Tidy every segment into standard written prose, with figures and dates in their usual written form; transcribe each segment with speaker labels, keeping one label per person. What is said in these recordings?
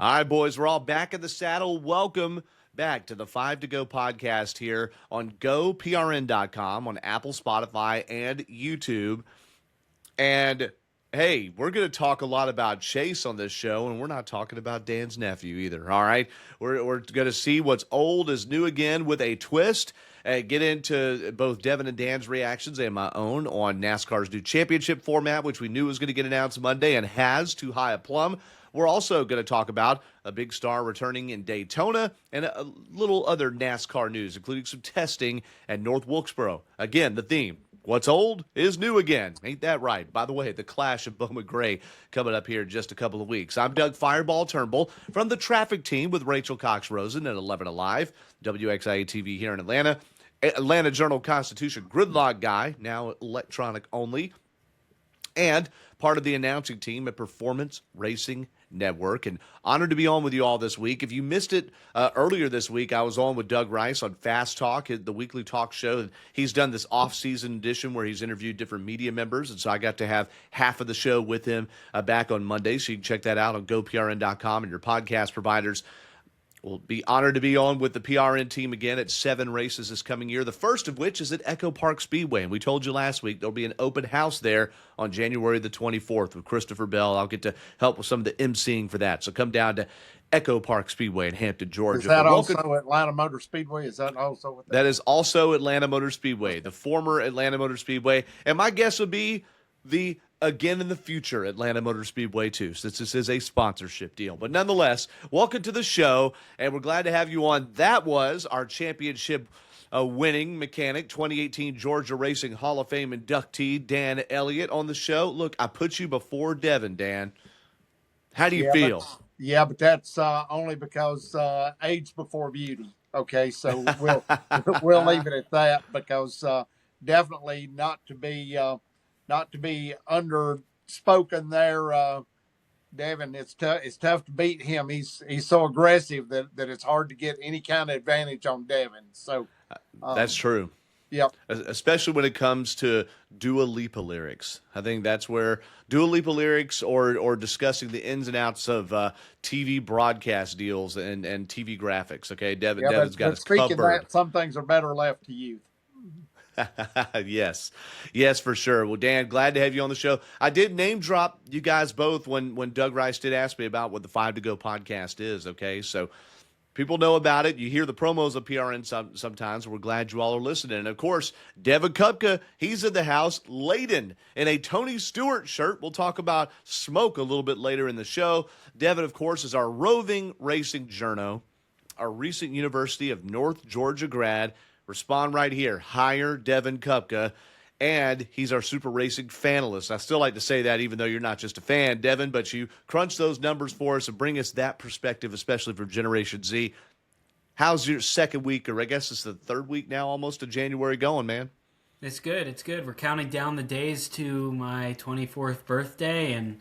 Speaker 1: All right, boys, we're all back in the saddle. Welcome back to the 5 to Go podcast here on GoPRN.com, on Apple, Spotify, and YouTube. And hey, we're going to talk a lot about Chase on this show, and we're not talking about Dan's nephew either, all right? We're going to see what's old is new again with a twist. Get into both Devin and Dan's reactions and my own on NASCAR's new championship format, which we knew was going to get announced Monday and has too high a plum. We're also going to talk about a big star returning in Daytona and a little other NASCAR news, including some testing at North Wilkesboro. Again, the theme. What's old is new again. Ain't that right? By the way, the clash of Bowman Gray coming up here in just a couple of weeks. I'm Doug Fireball Turnbull from the traffic team with Rachel Cox-Rosen at 11 Alive, WXIA TV here in Atlanta. Atlanta Journal-Constitution gridlock guy, now electronic only, and part of the announcing team at Performance Racing Network. And honored to be on with you all this week. If you missed it earlier this week, I was on with Doug Rice on Fast Talk, the weekly talk show. And he's done this off-season edition where he's interviewed different media members. And so I got to have half of the show with him back on Monday. So you can check that out on GoPRN.com and your podcast providers. We'll be honored to be on with the PRN team again at 7 races this coming year, the first of which is at Echo Park Speedway. And we told you last week there'll be an open house there on January the 24th with Christopher Bell. I'll get to help with some of the emceeing for that. So come down to Echo Park Speedway in Hampton, Georgia.
Speaker 2: Is that also Atlanta Motor Speedway? Is that also what
Speaker 1: that is? Also Atlanta Motor Speedway, the former Atlanta Motor Speedway. And my guess would be the again in the future Atlanta Motor Speedway too, since this is a sponsorship deal. But nonetheless, welcome to the show, and we're glad to have you on. That was our championship winning mechanic, 2018 Georgia Racing Hall of Fame inductee, Dan Elliott, on the show. Look, I put you before Devin, Dan. How do you feel?
Speaker 2: But that's only because age before beauty. Okay, so we'll leave it at that, because definitely not to be underspoken there, Devin. It's tough to beat him. He's so aggressive that it's hard to get any kind of advantage on Devin. So
Speaker 1: that's true.
Speaker 2: Yep.
Speaker 1: Especially when it comes to Dua Lipa lyrics. I think that's where Dua Lipa lyrics or discussing the ins and outs of TV broadcast deals and TV graphics. Okay, Devin's got his covered.
Speaker 2: That, some things are better left to youth.
Speaker 1: Yes, for sure. Well, Dan, glad to have you on the show. I did name drop you guys both when Doug Rice did ask me about what the 5 to Go podcast is. Okay, so people know about it. You hear the promos of PRN sometimes. We're glad you all are listening. And of course, Devin Kupka, he's in the house, laden in a Tony Stewart shirt. We'll talk about smoke a little bit later in the show. Devin, of course, is our roving racing journo, our recent University of North Georgia grad. Respond right here. Hire Devin Kupka. And he's our Super Racing Fanalist. I still like to say that, even though you're not just a fan, Devin, but you crunch those numbers for us and bring us that perspective, especially for Generation Z. How's your second week, or I guess it's the third week now almost, of January going, man?
Speaker 3: It's good. It's good. We're counting down the days to my 24th birthday, and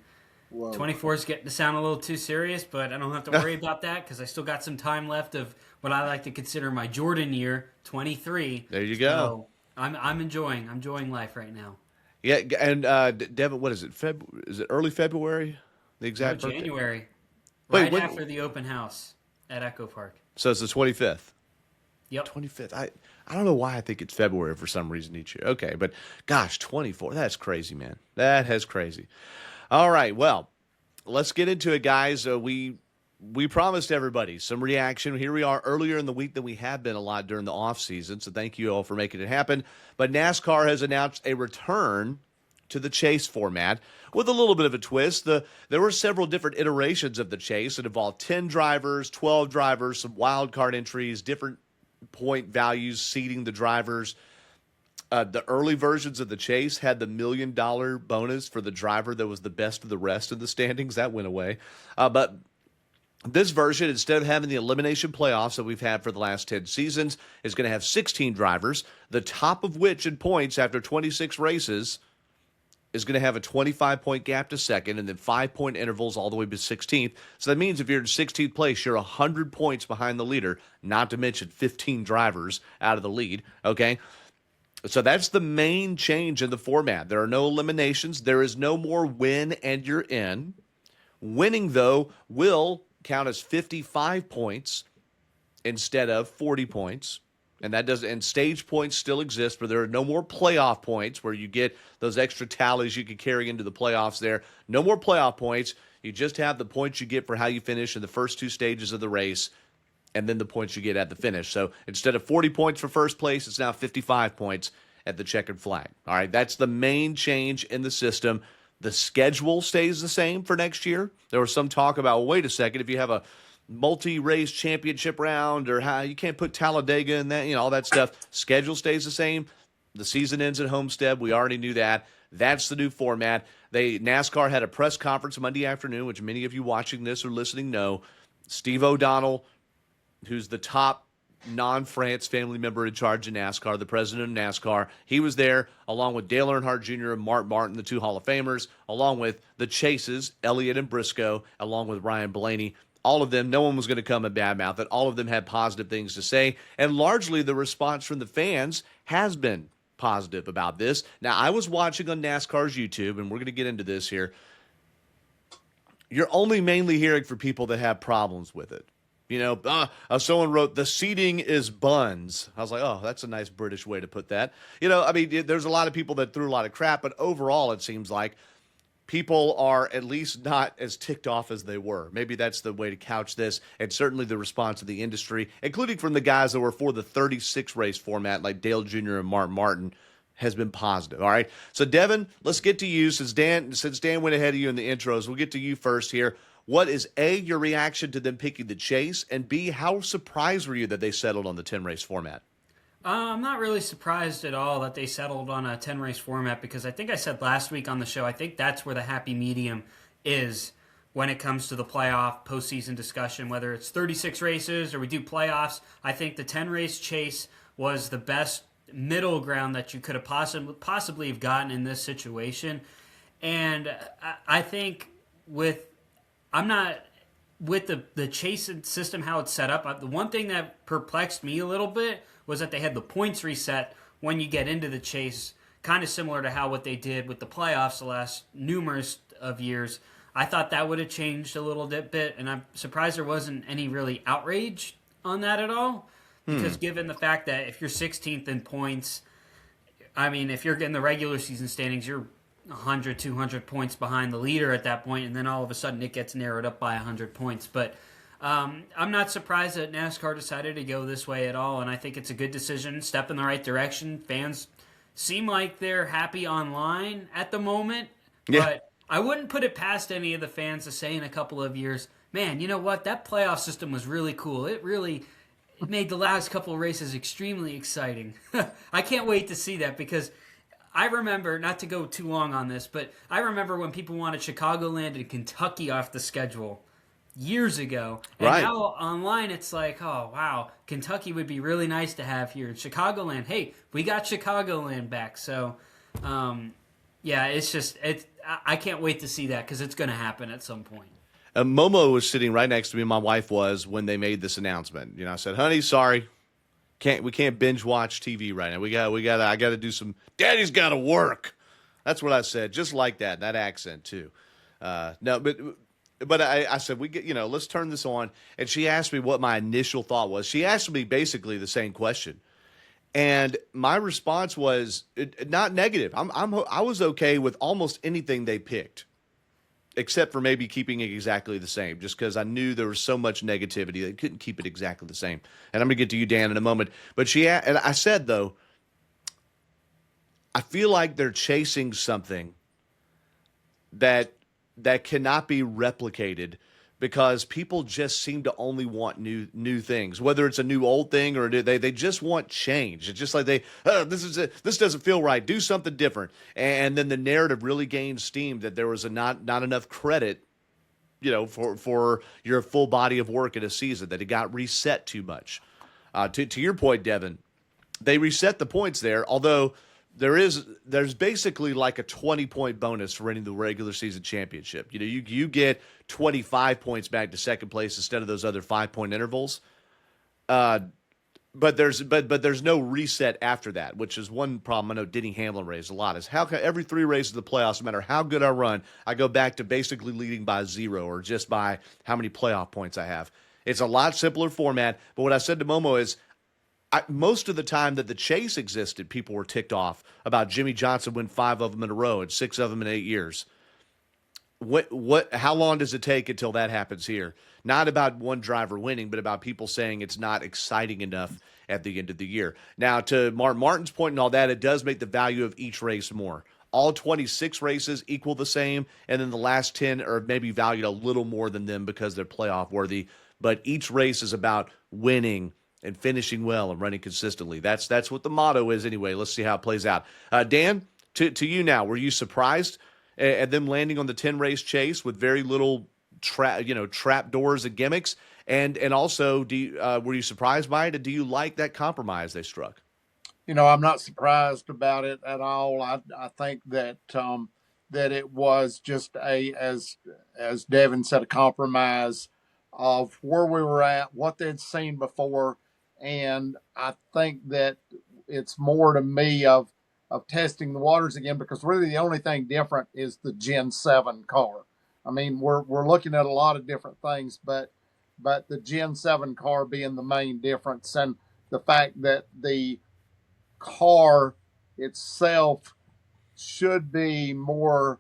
Speaker 3: 24 is getting to sound a little too serious, but I don't have to worry about that because I still got some time left of what I like to consider my Jordan year, 23.
Speaker 1: There you go.
Speaker 3: So I'm enjoying life right now.
Speaker 1: Yeah, and Devin, what is it? Is it early February? The exact birthday?
Speaker 3: January.
Speaker 1: Wait,
Speaker 3: right after the open house at Echo Park.
Speaker 1: So it's the 25th.
Speaker 3: Yep.
Speaker 1: 25th. I don't know why I think it's February for some reason each year. Okay, but gosh, 24. That's crazy, man. That is crazy. All right, well, let's get into it, guys. We promised everybody some reaction. Here we are earlier in the week than we have been a lot during the offseason, so thank you all for making it happen. But NASCAR has announced a return to the chase format with a little bit of a twist. There were several different iterations of the chase. It involved 10 drivers, 12 drivers, some wild card entries, different point values, seeding the drivers. The early versions of the chase had the $1 million bonus for the driver that was the best of the rest of the standings. That went away. But this version, instead of having the elimination playoffs that we've had for the last 10 seasons, is going to have 16 drivers, the top of which in points after 26 races is going to have a 25-point gap to second, and then 5-point intervals all the way to 16th. So that means if you're in 16th place, you're 100 points behind the leader, not to mention 15 drivers out of the lead, okay? So that's the main change in the format. There are no eliminations. There is no more win and you're in. Winning, though, will count as 55 points instead of 40 points. And that does, and stage points still exist, but there are no more playoff points where you get those extra tallies you can carry into the playoffs there. No more playoff points. You just have the points you get for how you finish in the first two stages of the race, and then the points you get at the finish. So instead of 40 points for first place, it's now 55 points at the checkered flag. All right, that's the main change in the system. The schedule stays the same for next year. There was some talk about, well, wait a second, if you have a multi-race championship round or how you can't put Talladega in that, all that stuff. Schedule stays the same. The season ends at Homestead. We already knew that. That's the new format. NASCAR had a press conference Monday afternoon, which many of you watching this or listening know. Steve O'Donnell, who's the top non-France family member in charge of NASCAR, the president of NASCAR, he was there along with Dale Earnhardt Jr. and Mark Martin, the two Hall of Famers, along with the Chases, Elliott and Briscoe, along with Ryan Blaney. All of them, no one was going to come and badmouth it. All of them had positive things to say. And largely the response from the fans has been positive about this. Now, I was watching on NASCAR's YouTube, and we're going to get into this here. You're only mainly hearing from people that have problems with it. Someone wrote, the seating is buns. I was like, oh, that's a nice British way to put that. There's a lot of people that threw a lot of crap, but overall it seems like people are at least not as ticked off as they were. Maybe that's the way to couch this. And certainly the response of the industry, including from the guys that were for the 36 race format, like Dale Jr. and Mark Martin, has been positive. All right. So Devin, let's get to you. Since Dan went ahead of you in the intros, we'll get to you first here. What is A, your reaction to them picking the Chase, and B, how surprised were you that they settled on the 10 race format?
Speaker 3: I'm not really surprised at all that they settled on a 10-race format because I think I said last week on the show, I think that's where the happy medium is when it comes to the playoff postseason discussion, whether it's 36 races or we do playoffs. I think the 10-race Chase was the best middle ground that you could have possibly have gotten in this situation. And I think with the Chase system, how it's set up, the one thing that perplexed me a little bit was that they had the points reset when you get into the Chase, kind of similar to what they did with the playoffs the last numerous of years. I thought that would have changed a little bit, and I'm surprised there wasn't any really outrage on that at all, because given the fact that if you're 16th in points, I mean, if you're getting the regular season standings, you're 100, 200 points behind the leader at that point, and then all of a sudden it gets narrowed up by 100 points. But I'm not surprised that NASCAR decided to go this way at all, and I think it's a good decision, step in the right direction. Fans seem like they're happy online at the moment, but I wouldn't put it past any of the fans to say in a couple of years, man, you know what, that playoff system was really cool. It made the last couple of races extremely exciting. I can't wait to see that because I remember, not to go too long on this, but I remember when people wanted Chicagoland and Kentucky off the schedule years ago. And now online it's like, oh, wow, Kentucky would be really nice to have here. Chicagoland, hey, we got Chicagoland back. So, I can't wait to see that because it's going to happen at some point.
Speaker 1: Momo was sitting right next to me, my wife was, when they made this announcement. I said, honey, sorry. We can't binge watch TV right now. I got to do some. Daddy's got to work. That's what I said, just like that accent too. But I said let's turn this on. And she asked me what my initial thought was. She asked me basically the same question, and my response was not negative. I was okay with almost anything they picked, except for maybe keeping it exactly the same, just because I knew there was so much negativity they couldn't keep it exactly the same. And I'm going to get to you, Dan, in a moment. But and I said, though, I feel like they're chasing something that cannot be replicated because people just seem to only want new things, whether it's a new old thing or they just want change. It's just like this doesn't feel right. Do something different. And then the narrative really gained steam that there was not enough credit, for your full body of work in a season, that it got reset too much. To your point, Devin, they reset the points there, although there's basically like a 20-point bonus for winning the regular season championship. You get 25 points back to second place instead of those other 5-point intervals. but there's no reset after that, which is one problem I know Denny Hamlin raised a lot. Is how can every three races of the playoffs, no matter how good I run, I go back to basically leading by zero or just by how many playoff points I have. It's a lot simpler format. But what I said to Momo is most of the time that the chase existed, people were ticked off about Jimmy Johnson win five of them in a row and six of them in 8 years. How long does it take until that happens here? Not about one driver winning, but about people saying it's not exciting enough at the end of the year. Now, to Martin's point and all that, it does make the value of each race more. All 26 races equal the same, and then the last 10 are maybe valued a little more than them because they're playoff worthy. But each race is about winning and finishing well and running consistently. That's what the motto is anyway. Let's see how it plays out. Dan, to you now, were you surprised at them landing on the 10 race chase with very little trap doors and gimmicks? And also, were you surprised by it? And do you like that compromise they struck?
Speaker 2: I'm not surprised about it at all. I think that that it was just as Devin said, a compromise of where we were at, what they'd seen before, and I think that it's more to me of testing the waters again, because really the only thing different is the Gen 7 car. I mean, we're looking at a lot of different things, but the Gen 7 car being the main difference, and the fact that the car itself should be more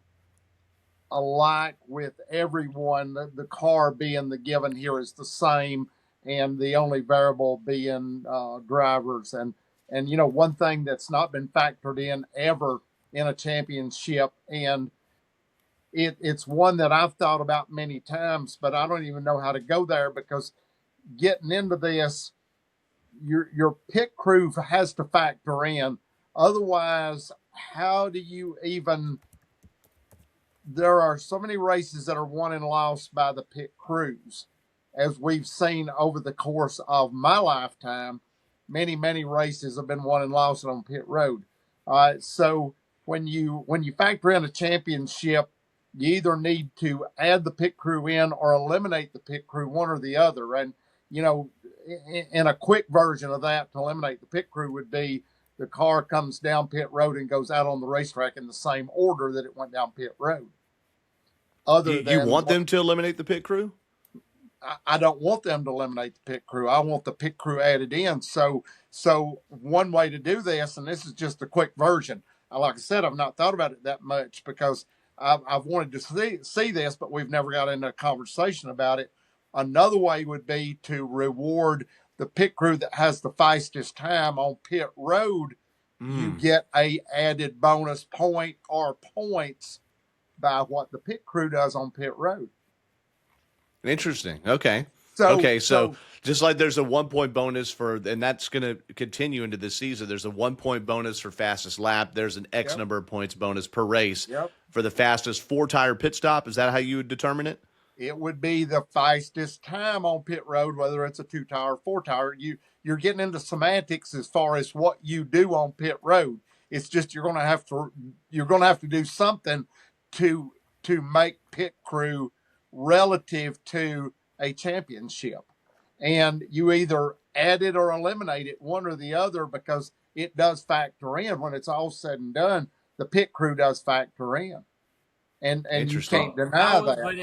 Speaker 2: alike with everyone. The car being the given here is the same, and the only variable being drivers. And one thing that's not been factored in ever in a championship, and it's one that I've thought about many times, but I don't even know how to go there, because getting into this, your pit crew has to factor in. Otherwise, how do you even? There are so many races that are won and lost by the pit crews, as we've seen over the course of my lifetime. Many races have been won and lost on pit road. So when you factor in a championship, you either need to add the pit crew in or eliminate the pit crew, one or the other. And in a quick version of that, to eliminate the pit crew would be the car comes down pit road and goes out on the racetrack in the same order that it went down pit road.
Speaker 1: Do you want them to eliminate the pit crew?
Speaker 2: I don't want them to eliminate the pit crew. I want the pit crew added in. So one way to do this, and this is just a quick version. Like I said, I've not thought about it that much, because I've wanted to see this, but we've never got into a conversation about it. Another way would be to reward the pit crew that has the fastest time on pit road. You get a added bonus point or points by what the pit crew does on pit road.
Speaker 1: Interesting. Okay. So just like there's a 1 point bonus and that's going to continue into the season. There's a 1 point bonus for fastest lap. There's an X number of points bonus per race for the fastest 4-tire pit stop. Is that how you would determine it?
Speaker 2: It would be the fastest time on pit road, whether it's a 2-tire or 4-tire. You're getting into semantics as far as what you do on pit road. It's just you're going to have to do something to make pit crew relative to a championship, and you either add it or eliminate it, one or the other, because it does factor in. When it's all said and done, the pit crew does factor in, and you can't deny that.
Speaker 3: But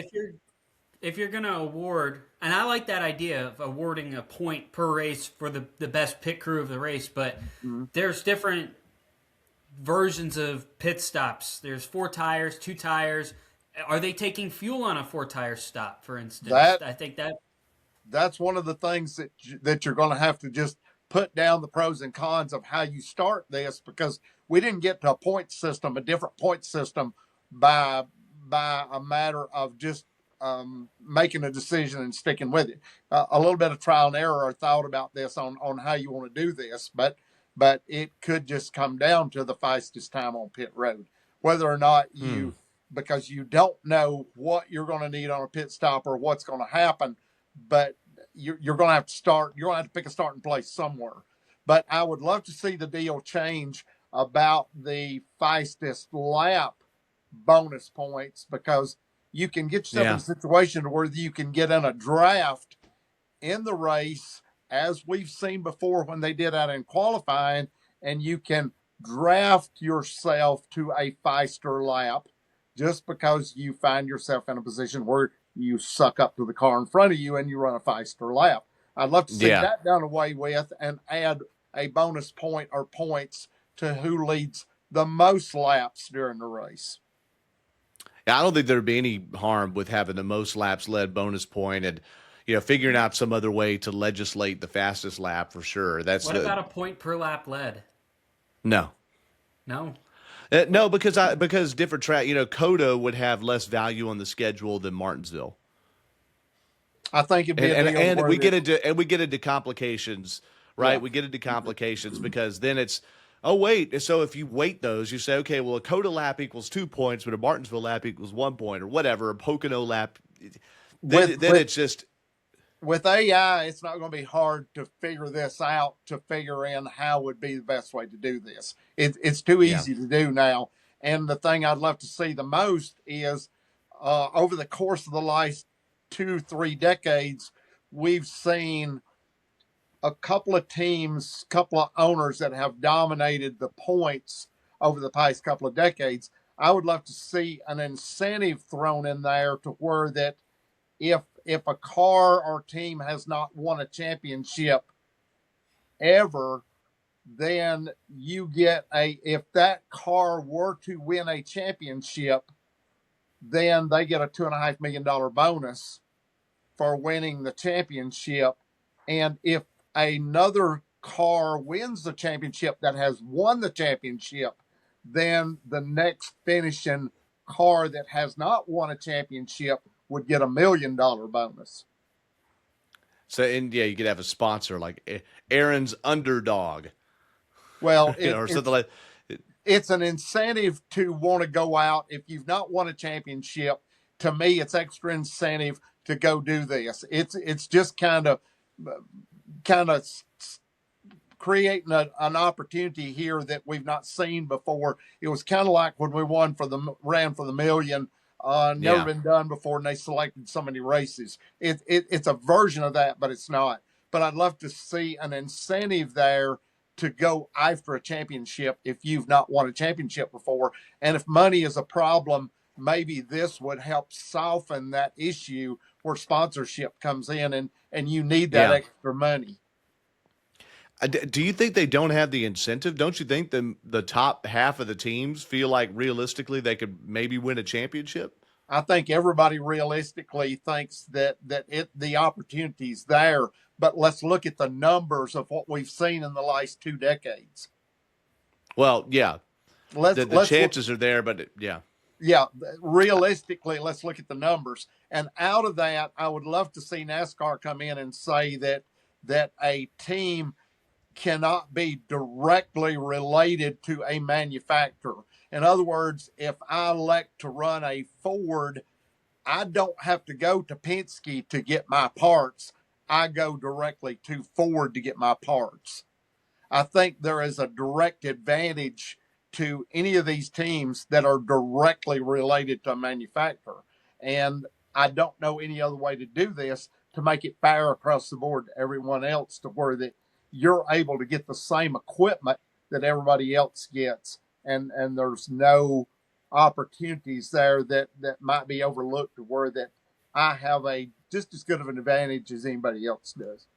Speaker 3: if you're going to award, and I like that idea of awarding a point per race for the best pit crew of the race, but there's different versions of pit stops. There's 4 tires, 2 tires. Are they taking fuel on a 4-tire stop, for instance? I think
Speaker 2: that's one of the things that you're going to have to just put down the pros and cons of how you start this, because we didn't get to a different point system by a matter of just making a decision and sticking with it. A little bit of trial and error or thought about this on how you want to do this, but it could just come down to the fastest time on pit road, whether or not because you don't know what you're going to need on a pit stop or what's going to happen, but you're going to have to start. You're going to have to pick a starting place somewhere. But I would love to see the deal change about the fastest lap bonus points, because you can get yourself in a situation where you can get in a draft in the race as we've seen before when they did that in qualifying, and you can draft yourself to a faster lap just because you find yourself in a position where you suck up to the car in front of you and you run a faster lap. I'd love to see
Speaker 1: Yeah.
Speaker 2: that done away with and add a bonus point or points to who leads the most laps during the race.
Speaker 1: I don't think there'd be any harm with having the most laps led bonus point and, figuring out some other way to legislate the fastest lap for sure. That's
Speaker 3: What about a point per lap led?
Speaker 1: no.
Speaker 3: No.
Speaker 1: No, because different track, Coda would have less value on the schedule than Martinsville.
Speaker 2: I think it'd be
Speaker 1: And
Speaker 2: a deal
Speaker 1: and
Speaker 2: where
Speaker 1: we get into complications, right?
Speaker 2: Yeah.
Speaker 1: We get into complications because then it's oh wait, so if you weight those, you say okay, well a Coda lap equals 2 points, but a Martinsville lap equals 1 point or whatever, a Pocono lap. Then it's just
Speaker 2: with AI, it's not going to be hard to figure this out, to figure in how would be the best way to do this. It's too
Speaker 1: yeah.
Speaker 2: easy to do now. And the thing I'd love to see the most is over the course of the last 2-3 decades, we've seen a couple of teams, couple of owners that have dominated the points over the past couple of decades. I would love to see an incentive thrown in there to where that if a car or team has not won a championship ever, then you get if that car were to win a championship, then they get a $2.5 million bonus for winning the championship. And if another car wins the championship that has won the championship, then the next finishing car that has not won a championship would get $1 million bonus.
Speaker 1: So and yeah, you could have a sponsor like Aaron's Underdog.
Speaker 2: Well,
Speaker 1: Or something like
Speaker 2: it's an incentive to want to go out. If you've not won a championship, to me, it's extra incentive to go do this. It's just kind of creating an opportunity here that we've not seen before. It was kind of like when we ran for the million. Never been done before, and they selected so many races. It's a version of that, but it's not. But I'd love to see an incentive there to go after a championship if you've not won a championship before. And if money is a problem, maybe this would help soften that issue where sponsorship comes in and you need that extra money.
Speaker 1: Do you think they don't have the incentive? Don't you think the top half of the teams feel like realistically they could maybe win a championship?
Speaker 2: I think everybody realistically thinks that the opportunity's there, but let's look at the numbers of what we've seen in the last 2 decades.
Speaker 1: Well, yeah, the chances are there, but
Speaker 2: yeah, realistically, let's look at the numbers. And out of that, I would love to see NASCAR come in and say that a team cannot be directly related to a manufacturer. In other words, if I elect to run a Ford, I don't have to go to Penske to get my parts. I go directly to Ford to get my parts. I think there is a direct advantage to any of these teams that are directly related to a manufacturer. And I don't know any other way to do this to make it fair across the board to everyone else, to where that you're able to get the same equipment that everybody else gets. And there's no opportunities there that might be overlooked, to where that I have a just as good of an advantage as anybody else does.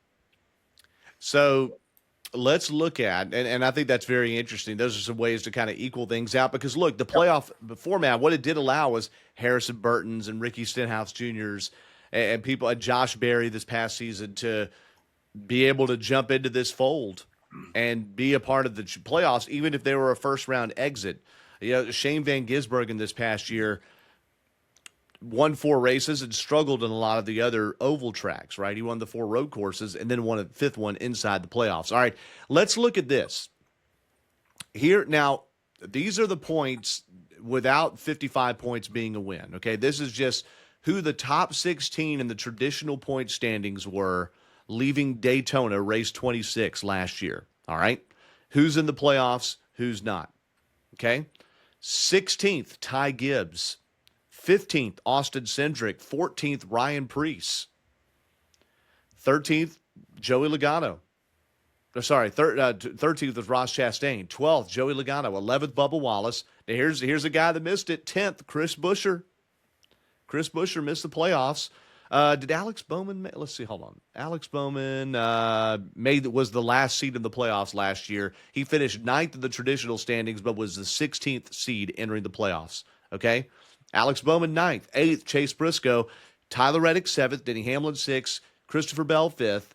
Speaker 1: So let's look at, and I think that's very interesting. Those are some ways to kind of equal things out because look, the playoff format, what it did allow was Harrison Burton's and Ricky Stenhouse Jr.'s and people like Josh Berry this past season to be able to jump into this fold and be a part of the playoffs, even if they were a first round exit. Shane Van Gisbergen this past year won 4 races and struggled in a lot of the other oval tracks, right? He won the 4 road courses and then won a 5th one inside the playoffs. All right, let's look at this. Here, now, these are the points without 55 points being a win, okay? This is just who the top 16 in the traditional point standings were leaving Daytona race 26 last year, all right? Who's in the playoffs, who's not, okay? 16th, Ty Gibbs. 15th, Austin Cindric. 14th, Ryan Preece. 13th, Joey Logano. 13th was Ross Chastain. 12th, Joey Logano. 11th, Bubba Wallace. Now here's a guy that missed it. 10th, Chris Buescher. Chris Buescher missed the playoffs. Did Alex Bowman? Let's see. Hold on. Alex Bowman was the last seed in the playoffs last year. He finished 9th in the traditional standings, but was the 16th seed entering the playoffs. Okay, Alex Bowman 9th, 8th Chase Briscoe, Tyler Reddick 7th, Denny Hamlin 6th, Christopher Bell 5th,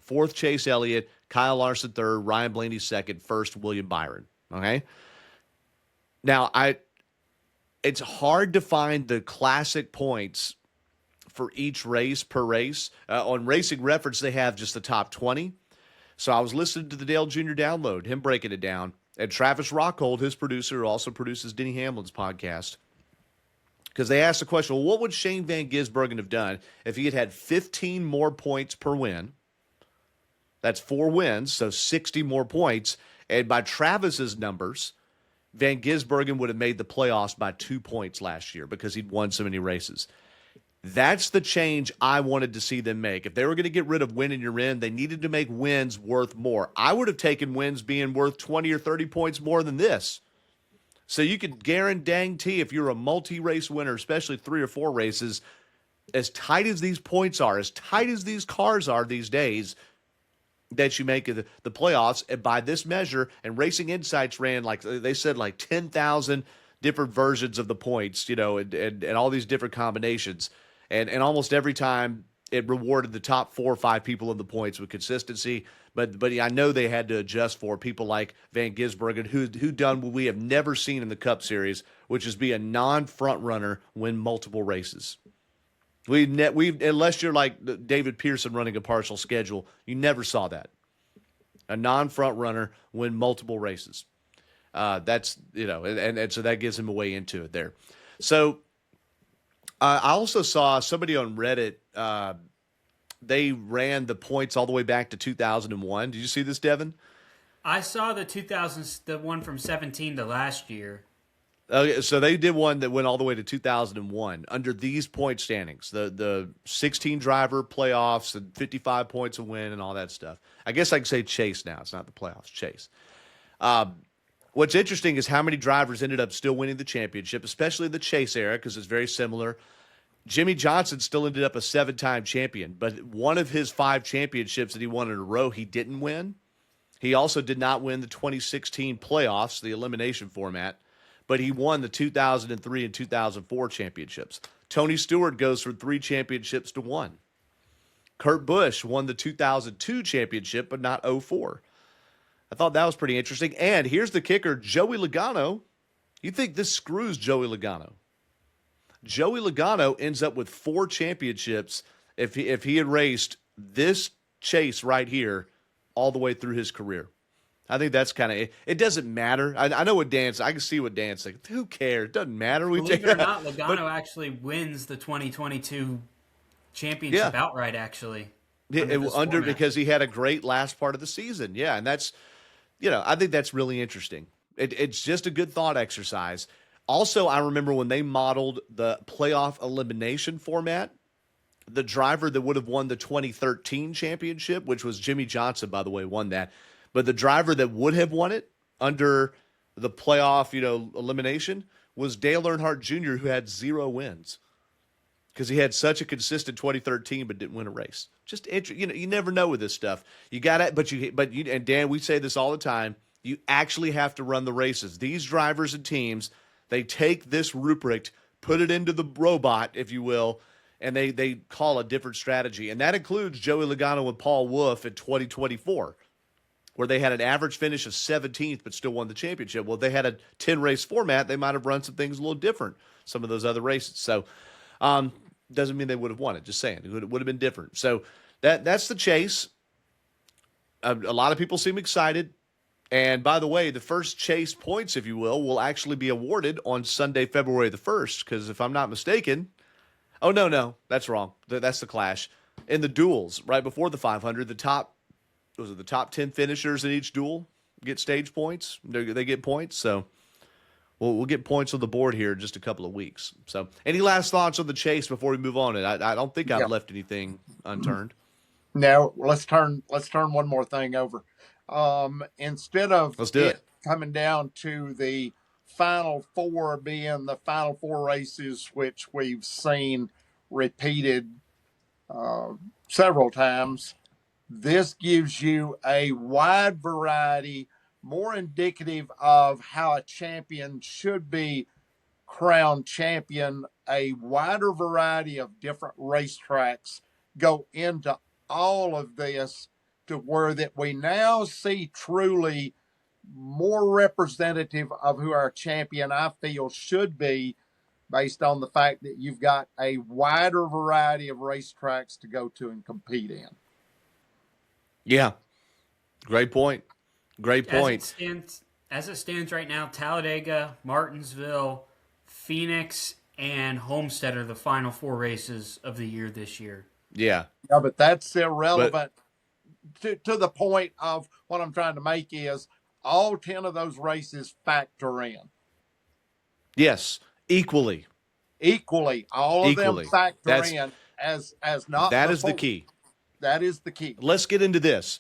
Speaker 1: 4th Chase Elliott, Kyle Larson 3rd, Ryan Blaney 2nd, 1st William Byron. Okay, now it's hard to find the classic points for each race per race. On Racing Reference, they have just the top 20. So I was listening to the Dale Jr. download, him breaking it down, and Travis Rockhold, his producer, who also produces Denny Hamlin's podcast, because they asked the question, well, what would Shane Van Gisbergen have done if he had had 15 more points per win? That's 4 wins, so 60 more points. And by Travis's numbers, Van Gisbergen would have made the playoffs by 2 points last year because he'd won so many races. That's the change I wanted to see them make. If they were going to get rid of win and you're in, they needed to make wins worth more. I would have taken wins being worth 20 or 30 points more than this. So you could guarantee if you're a multi-race winner, especially 3 or 4 races, as tight as these points are, as tight as these cars are these days, that you make the playoffs. And by this measure, and Racing Insights ran, like they said, like 10,000 different versions of the points, and all these different combinations. And almost every time it rewarded the top 4 or 5 people in the points with consistency. But I know they had to adjust for people like Van Gisbergen, who done what we have never seen in the Cup Series, which is be a non-front runner win multiple races. We unless you're like David Pearson running a partial schedule, you never saw that. A non-front runner win multiple races. That's and so that gives him a way into it there. So I also saw somebody on Reddit. They ran the points all the way back to 2001. Did you see this, Devin?
Speaker 3: I saw the one from 17 to last year.
Speaker 1: Okay, so they did one that went all the way to 2001 under these point standings, the 16 driver playoffs and 55 points a win and all that stuff. I guess I can say chase now. It's not the playoffs, chase. What's interesting is how many drivers ended up still winning the championship, especially the chase era, because it's very similar. Jimmy Johnson still ended up a 7-time champion, but one of his 5 championships that he won in a row, he didn't win. He also did not win the 2016 playoffs, the elimination format, but he won the 2003 and 2004 championships. Tony Stewart goes from 3 championships to 1. Kurt Busch won the 2002 championship, but not 04. I thought that was pretty interesting. And here's the kicker, Joey Logano. You think this screws Joey Logano? Joey Logano ends up with 4 championships if he had raced this chase right here all the way through his career. I think that's kind of it. Doesn't matter. I know what Dan's. I can see what Dan's saying. Who cares? It doesn't matter.
Speaker 3: Believe it or not, Logano actually wins the 2022 championship outright. Actually,
Speaker 1: because he had a great last part of the season. Yeah, and that's I think that's really interesting. It's just a good thought exercise. Also, I remember when they modeled the playoff elimination format, the driver that would have won the 2013 championship, which was Jimmy Johnson, by the way, won that. But the driver that would have won it under the playoff, elimination was Dale Earnhardt Jr., who had 0 wins because he had such a consistent 2013 but didn't win a race. Just you never know with this stuff. You got it, but you and Dan, we say this all the time. You actually have to run the races. These drivers and teams, they take this rubric, put it into the robot, if you will, and they call a different strategy. And that includes Joey Logano and Paul Wolfe in 2024, where they had an average finish of 17th but still won the championship. Well, if they had a 10-race format, they might have run some things a little different, some of those other races. So doesn't mean they would have won it, just saying. It would have been different. So that's the chase. A lot of people seem excited. And by the way, the first chase points, if you will actually be awarded on Sunday, February the 1st, because if I'm not mistaken, no, that's wrong. That's the Clash. In the duels, right before the 500, the top 10 finishers in each duel get stage points. They get points. So we'll get points on the board here in just a couple of weeks. So any last thoughts on the chase before we move on? I don't think I've left anything unturned.
Speaker 2: Now let's turn one more thing over. Instead of
Speaker 1: Let's do it.
Speaker 2: it coming down to the final four being the final four races, which we've seen repeated uh, several times, this gives you a wide variety, more indicative of how a champion should be crowned champion. A wider variety of different racetracks go into all of this to where that we now see truly more representative of who our champion I feel should be, based on the fact that you've got a wider variety of racetracks to go to and compete in.
Speaker 1: Yeah. Great point. Great
Speaker 3: As it
Speaker 1: point.
Speaker 3: stands, as it stands right now, Talladega, Martinsville, Phoenix, and Homestead are the final four races of the year this year.
Speaker 1: Yeah.
Speaker 2: Yeah, but that's
Speaker 1: But
Speaker 2: irrelevant to the point of what I'm trying to make is all 10 of those races factor in
Speaker 1: yes, equally.
Speaker 2: equally. All of them
Speaker 1: Equally.
Speaker 2: factor
Speaker 1: That's
Speaker 2: in as not
Speaker 1: that is the
Speaker 2: before.
Speaker 1: key.
Speaker 2: That is the key.
Speaker 1: Let's get into this.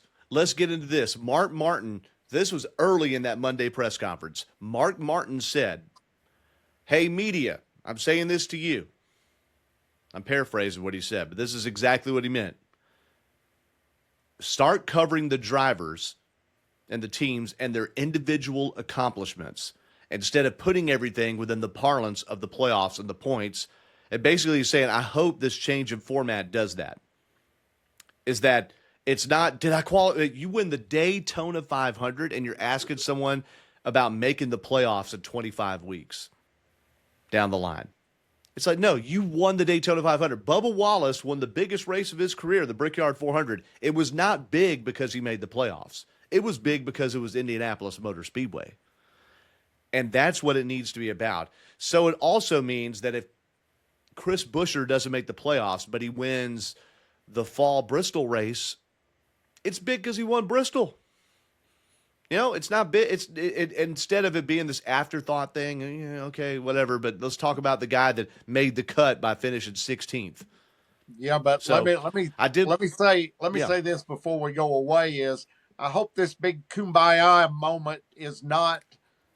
Speaker 1: Mark Martin, this was early in that Monday press conference. Mark Martin said, "Hey, media, I'm saying this to you." I'm paraphrasing what he said, but this is exactly what he meant. Start covering the drivers and the teams and their individual accomplishments instead of putting everything within the parlance of the playoffs and the points. And basically he's saying, I hope this change in format does that. Is that it's not, did I qualify? You win the Daytona 500 and you're asking someone about making the playoffs in 25 weeks down the line. It's like, no, you won the Daytona 500. Bubba Wallace won the biggest race of his career, the Brickyard 400. It was not big because he made the playoffs. It was big because it was Indianapolis Motor Speedway. And that's what it needs to be about. So it also means that if Chris Buescher doesn't make the playoffs, but he wins the fall Bristol race, it's big because he won Bristol. You know, it's not big. Instead of it being this afterthought thing, okay, whatever. But let's talk about the guy that made the cut by finishing 16th.
Speaker 2: Yeah, but
Speaker 1: So I did.
Speaker 2: let me say
Speaker 1: Yeah,
Speaker 2: this before we go away is I hope this big kumbaya moment is not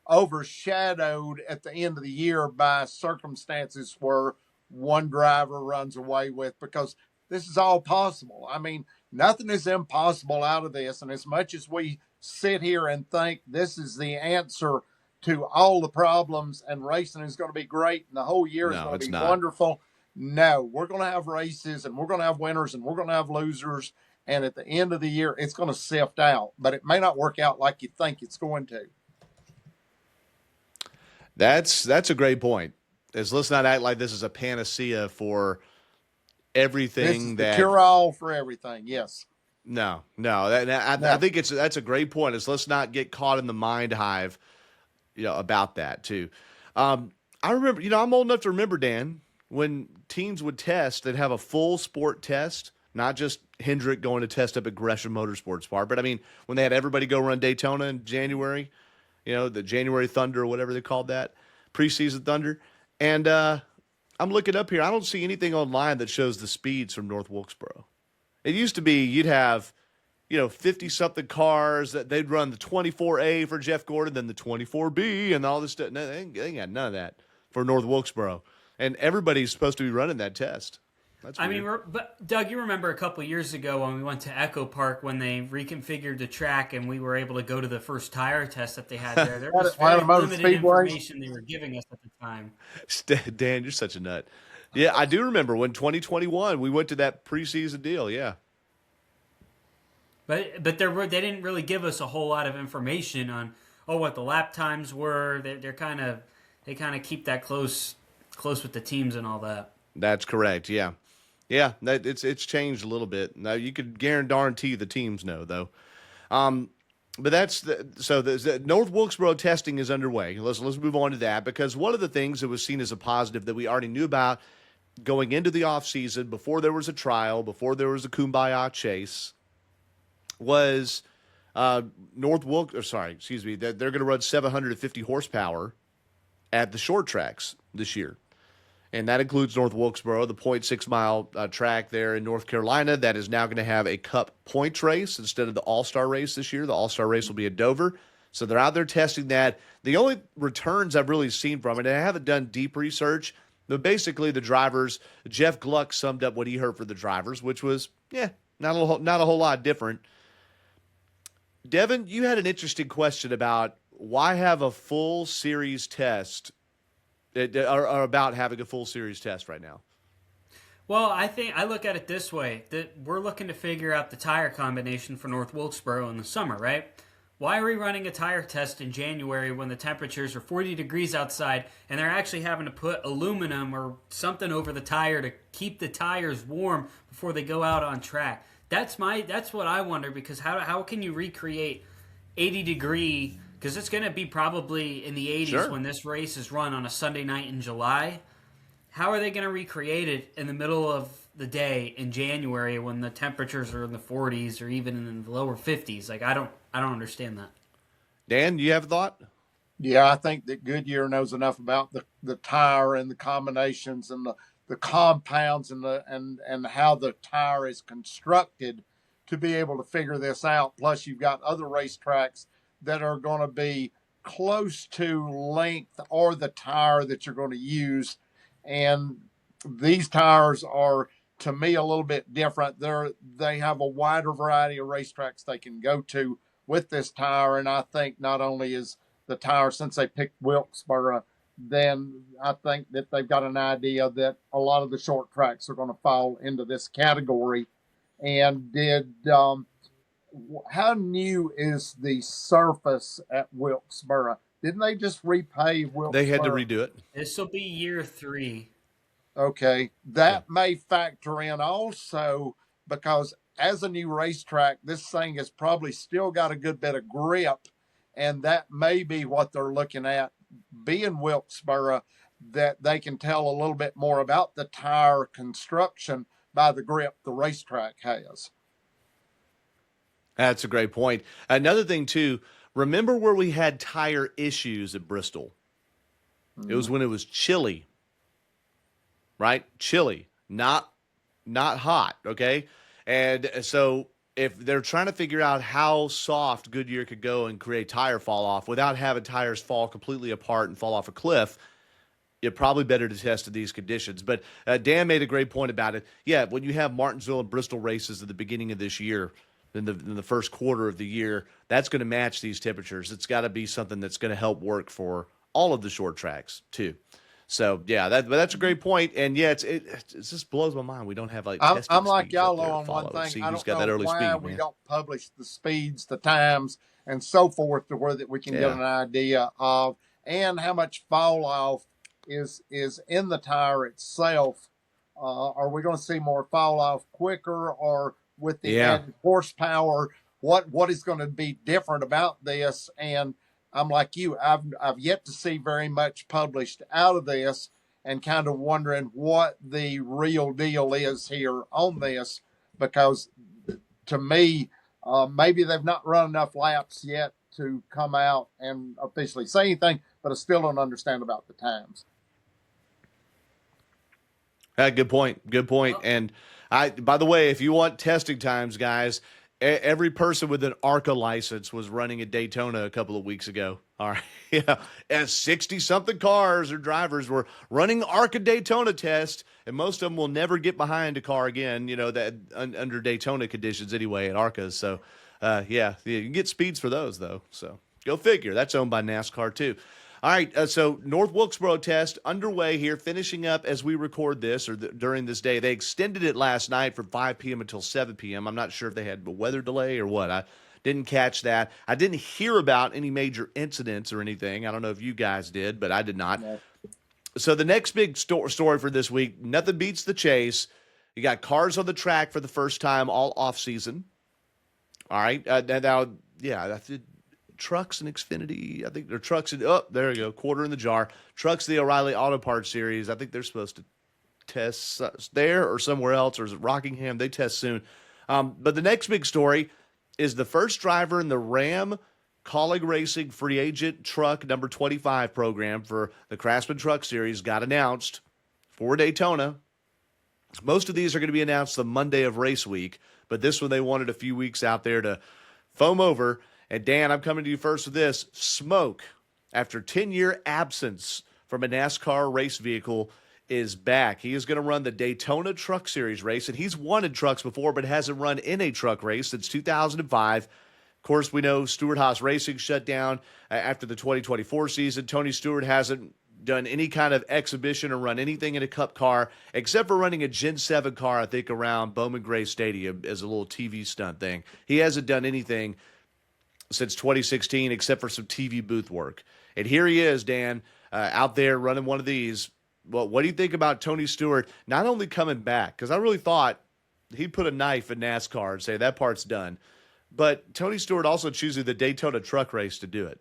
Speaker 2: overshadowed at the end of the year by circumstances where one driver runs away with, because this is all possible. I mean, nothing is impossible out of this, and as much as we sit here and think this is the answer to all the problems and racing is going to be great and the whole year is
Speaker 1: no,
Speaker 2: going to
Speaker 1: it's
Speaker 2: be
Speaker 1: not.
Speaker 2: wonderful, no, we're going to have races and we're going to have winners and we're going to have losers. And at the end of the year, it's going to sift out, but it may not work out like you think it's going to.
Speaker 1: That's a great point. Is let's not act like this is a panacea for
Speaker 2: This is
Speaker 1: everything
Speaker 2: the
Speaker 1: that.
Speaker 2: cure all for everything. Yes.
Speaker 1: No, no. I
Speaker 2: No.
Speaker 1: think that's a great point. Is let's not get caught in the mind hive, about that too. I remember, I'm old enough to remember, Dan, when teams would test, they'd have a full sport test, not just Hendrick going to test up at Gresham Motorsports Park, but I mean when they had everybody go run Daytona in January, the January Thunder or whatever they called that, preseason Thunder, and I'm looking up here. I don't see anything online that shows the speeds from North Wilkesboro. It used to be you'd have, 50 something cars that they'd run the 24A for Jeff Gordon, then the 24B and all this stuff. No, they ain't got none of that for North Wilkesboro. And everybody's supposed to be running that test. That's
Speaker 3: I
Speaker 1: weird.
Speaker 3: mean, but Doug, you remember a couple years ago when we went to Echo Park when they reconfigured the track and we were able to go to the first tire test that they had there. There was very limited information they were giving us at the time.
Speaker 1: Dan, you're such a nut. Yeah, I do remember when 2021 we went to that preseason deal. Yeah.
Speaker 3: But they didn't really give us a whole lot of information on what the lap times were. They kind of keep that close with the teams and all that.
Speaker 1: That's correct. Yeah. Yeah, it's changed a little bit. Now you could guarantee the teams know though. But the North Wilkesboro testing is underway. Let's move on to that, because one of the things that was seen as a positive that we already knew about going into the offseason, before there was a trial, before there was a kumbaya chase, was they're going to run 750 horsepower at the short tracks this year. and that includes North Wilkesboro, the 0.6 mile track there in North Carolina that is now going to have a Cup points race instead of the All-Star race this year. The All-Star race will be at Dover. So they're out there testing that. The only returns I've really seen from it, and I haven't done deep research, but basically the drivers, Jeff Gluck summed up what he heard for the drivers, which was, not a whole lot different. Devin, you had an interesting question about why have a full series test, or about having a full series test right now.
Speaker 3: Well, I look at it this way, that we're looking to figure out the tire combination for North Wilkesboro in the summer, right? Why are we running a tire test in January when the temperatures are 40 degrees outside and they're actually having to put aluminum or something over the tire to keep the tires warm before they go out on track? That's what I wonder, because how can you recreate 80-degree, because it's going to be probably in the 80s when this race is run on a Sunday night in July. How are they going to recreate it in the middle of the day in January when the temperatures are in the 40s or even in the lower 50s? Like, I don't understand that.
Speaker 1: Dan, you have a thought?
Speaker 2: Yeah, I think that Goodyear knows enough about the tire and the combinations and the compounds and how the tire is constructed to be able to figure this out. Plus, you've got other racetracks that are going to be close to length or the tire that you're going to use. And these tires are, to me, a little bit different. They have a wider variety of racetracks they can go to with this tire. And I think not only is the tire, since they picked Wilkesboro, then I think that they've got an idea that a lot of the short tracks are going to fall into this category. And how new is the surface at Wilkesboro? Didn't they just repave Wilkesboro?
Speaker 1: They had to redo it.
Speaker 3: This will be year 3.
Speaker 2: Okay. That may factor in also, because as a new racetrack, this thing has probably still got a good bit of grip. And that may be what they're looking at, being Wilkesboro, that they can tell a little bit more about the tire construction by the grip the racetrack has.
Speaker 1: That's a great point. Another thing, too, remember where we had tire issues at Bristol? It was when it was chilly, right? Chilly, not hot, okay? And so if they're trying to figure out how soft Goodyear could go and create tire fall off without having tires fall completely apart and fall off a cliff, it's probably better to test in these conditions. But Dan made a great point about it. Yeah, when you have Martinsville and Bristol races at the beginning of this year, in the first quarter of the year, that's going to match these temperatures. It's got to be something that's going to help work for all of the short tracks too. So yeah, that's a great point. And yeah, it just blows my mind. We don't have like testing
Speaker 2: I'm like
Speaker 1: speeds up
Speaker 2: y'all
Speaker 1: there to
Speaker 2: on one
Speaker 1: follow.
Speaker 2: thing.
Speaker 1: See
Speaker 2: I
Speaker 1: who's
Speaker 2: don't
Speaker 1: got that
Speaker 2: know
Speaker 1: early
Speaker 2: why
Speaker 1: speed,
Speaker 2: we
Speaker 1: man.
Speaker 2: don't publish the speeds, the times, and so forth, to where that we can get an idea of, and how much fall off is in the tire itself. Are we going to see more fall off quicker, or with the added horsepower? What is going to be different about this? And I'm like you, I've yet to see very much published out of this, and kind of wondering what the real deal is here on this, because to me, maybe they've not run enough laps yet to come out and officially say anything, but I still don't understand about the times.
Speaker 1: Good point. Good point. And by the way, if you want testing times, guys, every person with an ARCA license was running at Daytona a couple of weeks ago. All right. Yeah. And 60-something cars or drivers were running ARCA Daytona test, and most of them will never get behind a car again, that under Daytona conditions anyway at ARCA. So, yeah, you can get speeds for those, though. So go figure. That's owned by NASCAR, too. All right, so North Wilkesboro test underway here, finishing up as we record this, or during this day. They extended it last night from 5 p.m. until 7 p.m. I'm not sure if they had a weather delay or what. I didn't catch that. I didn't hear about any major incidents or anything. I don't know if you guys did, but I did not. No. So the next big story for this week, nothing beats the chase. You got cars on the track for the first time all off-season. All right, now, yeah, that's it. Trucks and Xfinity, I think they're trucks and there you go, quarter in the jar. Trucks, the O'Reilly Auto Parts Series, I think they're supposed to test there or somewhere else, or is it Rockingham? They test soon. But the next big story is the first driver in the Ram Colleague Racing free agent truck number 25 program for the Craftsman Truck Series got announced for Daytona. Most of these are going to be announced the Monday of race week, but this one they wanted a few weeks out there to foam over. And Dan, I'm coming to you first with this. Smoke, after 10-year absence from a NASCAR race vehicle, is back. He is going to run the Daytona Truck Series race, and he's won in trucks before, but hasn't run in a truck race since 2005. Of course, we know Stewart-Haas Racing shut down after the 2024 season. Tony Stewart hasn't done any kind of exhibition or run anything in a cup car, except for running a Gen 7 car, I think, around Bowman Gray Stadium as a little TV stunt thing. He hasn't done anything since 2016 except for some TV booth work. And here he is, Dan, out there running one of these. Well, what do you think about Tony Stewart not only coming back? Because I really thought he'd put a knife in NASCAR and say that part's done. But Tony Stewart also choosing the Daytona truck race to do it.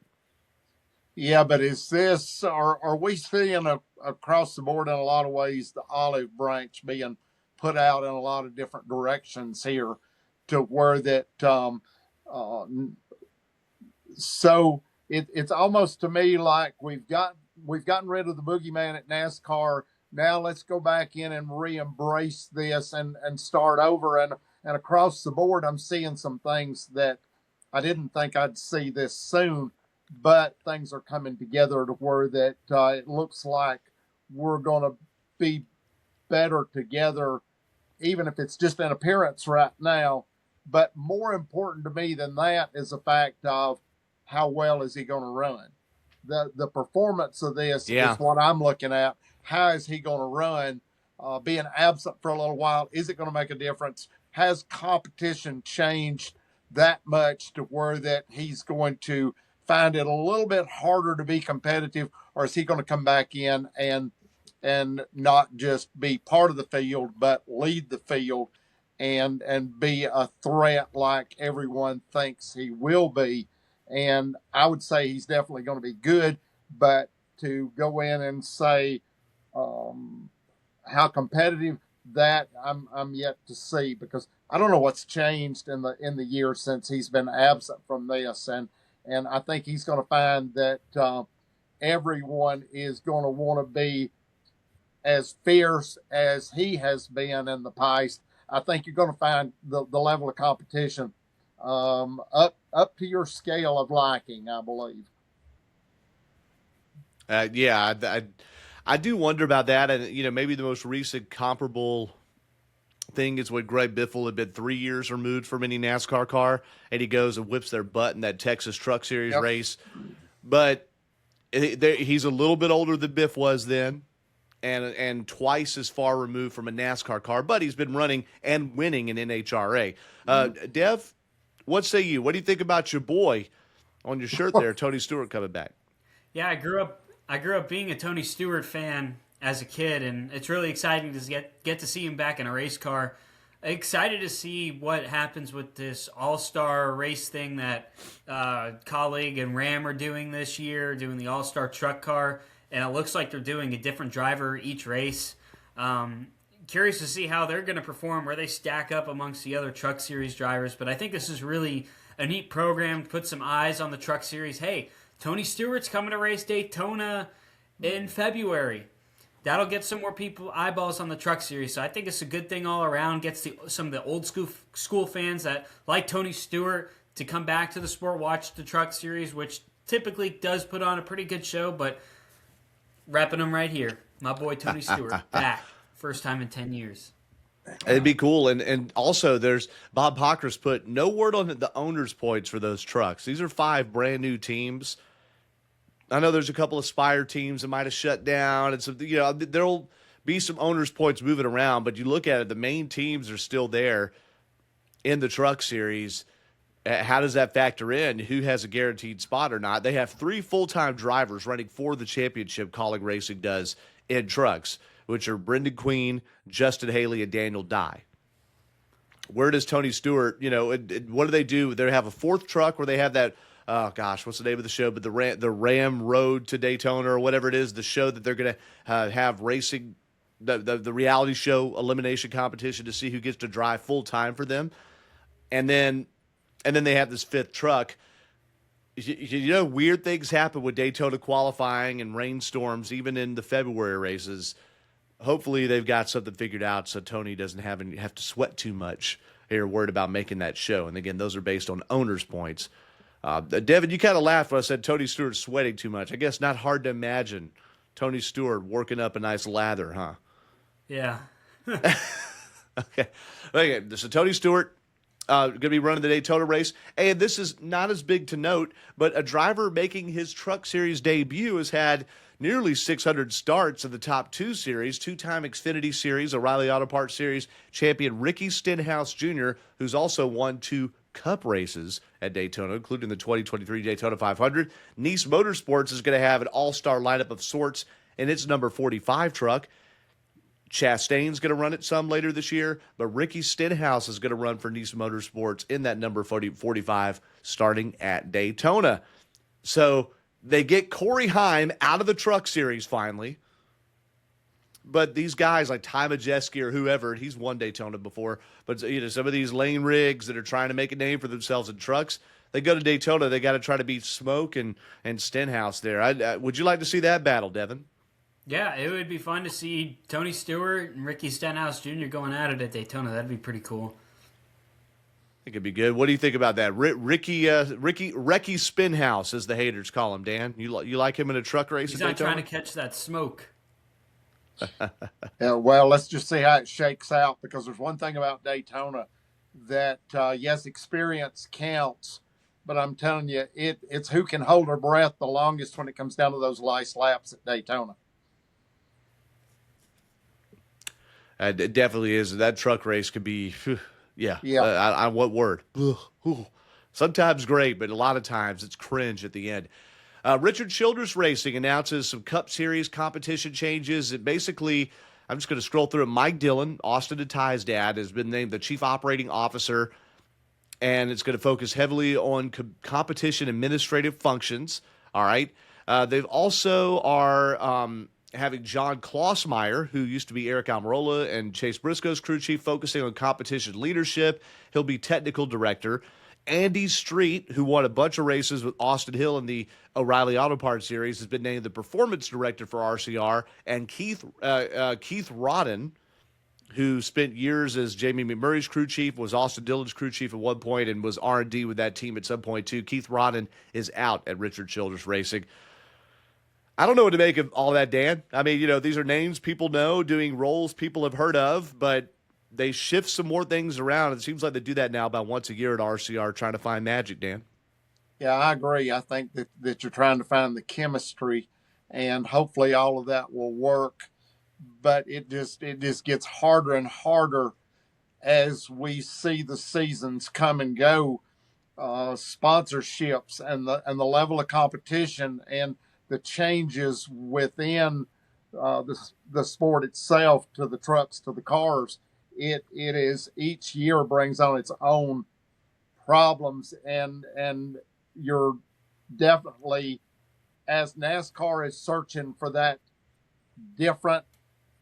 Speaker 2: Yeah, but are we seeing across the board in a lot of ways the olive branch being put out in a lot of different directions here to where that, so it's almost to me like we've gotten rid of the boogeyman at NASCAR. Now let's go back in and re-embrace this and start over. And across the board, I'm seeing some things that I didn't think I'd see this soon, but things are coming together to where that it looks like we're going to be better together, even if it's just an appearance right now. But more important to me than that is the fact of how well is he going to run. The performance of this is what I'm looking at. How is he going to run? Being absent for a little while, is it going to make a difference? Has competition changed that much to where that he's going to find it a little bit harder to be competitive, or is he going to come back in and not just be part of the field, but lead the field and be a threat like everyone thinks he will be? And I would say he's definitely going to be good, but to go in and say how competitive, that I'm yet to see, because I don't know what's changed in the year since he's been absent from this, and I think he's going to find that everyone is going to want to be as fierce as he has been in the past. I think you're going to find the level of competition up to your scale of liking, I believe.
Speaker 1: I do wonder about that. And, maybe the most recent comparable thing is when Greg Biffle had been 3 years removed from any NASCAR car, and he goes and whips their butt in that Texas Truck Series race. But he's a little bit older than Biff was then, and twice as far removed from a NASCAR car, but he's been running and winning in NHRA. Dev, what say you? What do you think about your boy on your shirt there, Tony Stewart, coming back?
Speaker 3: Yeah, I grew up being a Tony Stewart fan as a kid, and it's really exciting to get to see him back in a race car. Excited to see what happens with this all-star race thing that Colleague and Ram are doing this year, doing the all-star truck car, and it looks like they're doing a different driver each race. Curious to see how they're going to perform, where they stack up amongst the other Truck Series drivers, but I think this is really a neat program to put some eyes on the Truck Series. Hey, Tony Stewart's coming to race Daytona in February. That'll get some more eyeballs on the Truck Series. So I think it's a good thing all around. Gets some of the old school fans that like Tony Stewart to come back to the sport, watch the Truck Series, which typically does put on a pretty good show. But wrapping them right here, my boy Tony Stewart back, first time in 10 years.
Speaker 1: It'd be cool. And also there's Bob Pockris put no word on the owner's points for those trucks. These are 5 brand new teams. I know there's a couple of Spire teams that might have shut down, and so there'll be some owners' points moving around. But you look at it, the main teams are still there in the Truck Series. How does that factor in? Who has a guaranteed spot or not? They have 3 full-time drivers running for the championship. Colleague Racing does in trucks, which are Brendan Queen, Justin Haley, and Daniel Dye. Where does Tony Stewart? What do they do? They have a 4th truck where they have that. Oh gosh, what's the name of the show? But the Ram Road to Daytona or whatever it is, the show that they're going to have racing, the reality show elimination competition to see who gets to drive full time for them, and then they have this 5th truck. Weird things happen with Daytona qualifying and rainstorms, even in the February races. hopefully they've got something figured out so Tony doesn't have to sweat too much here, worried about making that show. And again, those are based on owners' points. Devin, you kind of laughed when I said Tony Stewart's sweating too much. I guess not hard to imagine Tony Stewart working up a nice lather, huh?
Speaker 3: Yeah.
Speaker 1: Okay. So Tony Stewart going to be running the Daytona race. And this is not as big to note, but a driver making his Truck Series debut has had nearly 600 starts in the top two series, two-time Xfinity Series, O'Reilly Auto Parts Series champion Ricky Stenhouse Jr., who's also won 2 Cup races at Daytona, including the 2023 Daytona 500. Nice Motorsports is going to have an all-star lineup of sorts in its number 45 truck. Chastain's going to run it some later this year, but Ricky Stenhouse is going to run for Nice Motorsports in that number 45 starting at Daytona. So they get Corey Heim out of the Truck Series finally. But these guys like Ty Majeski or whoever, he's won Daytona before, but some of these lane rigs that are trying to make a name for themselves in trucks, they go to Daytona, they got to try to beat Smoke and Stenhouse there. Would you like to see that battle, Devin?
Speaker 3: Yeah, it would be fun to see Tony Stewart and Ricky Stenhouse Jr. going at it at Daytona. That'd be pretty cool.
Speaker 1: I think it'd be good. What do you think about that? Ricky Spinhouse, as the haters call him, Dan. You like him in a truck race
Speaker 3: He's
Speaker 1: at
Speaker 3: not
Speaker 1: Daytona?
Speaker 3: trying to catch that smoke.
Speaker 2: Yeah, well, let's just see how it shakes out, because there's one thing about Daytona that, yes, experience counts, but I'm telling you, it's who can hold their breath the longest when it comes down to those last laps at Daytona.
Speaker 1: It definitely is. That truck race could be, yeah.
Speaker 2: Yeah.
Speaker 1: What word? Sometimes great, but a lot of times it's cringe at the end. Richard Childress Racing announces some Cup Series competition changes. It basically, I'm just going to scroll through it. Mike Dillon, Austin and Ty's dad, has been named the Chief Operating Officer, and it's going to focus heavily on competition administrative functions. All right. They've also are having John Klossmeyer, who used to be Eric Almirola and Chase Briscoe's crew chief, focusing on competition leadership. He'll be technical director. Andy Street, who won a bunch of races with Austin Hill in the O'Reilly Auto Parts Series, has been named the performance director for RCR. And Keith Rodden, who spent years as Jamie McMurray's crew chief, was Austin Dillon's crew chief at one point, and was R&D with that team at some point too. Keith Rodden is out at Richard Childress Racing. I don't know what to make of all that, Dan. I mean, these are names people know, doing roles people have heard of, but they shift some more things around. It seems like they do that now about once a year at RCR, trying to find magic, Dan.
Speaker 2: Yeah, I agree. I think that you're trying to find the chemistry, and hopefully all of that will work. But it just gets harder and harder as we see the seasons come and go. Sponsorships and the level of competition and the changes within the sport itself, to the trucks, to the cars. It is, each year brings on its own problems, and you're definitely, as NASCAR is searching for that different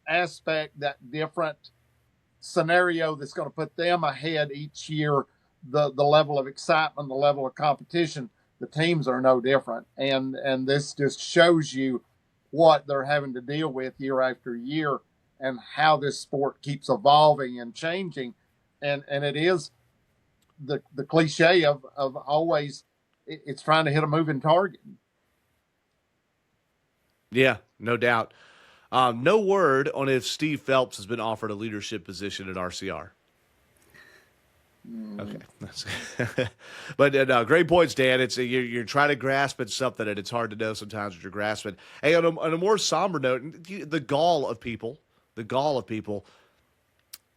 Speaker 2: aspect, that different scenario that's going to put them ahead each year, the level of excitement, the level of competition, the teams are no different. And this just shows you what they're having to deal with year after year, and how this sport keeps evolving and changing. And it is the cliche of always, it's trying to hit a moving target.
Speaker 1: Yeah, no doubt. No word on if Steve Phelps has been offered a leadership position at RCR. Okay, but great points, Dan. It's you're trying to grasp at something, and it's hard to know sometimes what you're grasping. Hey, on a more somber note, the gall of people,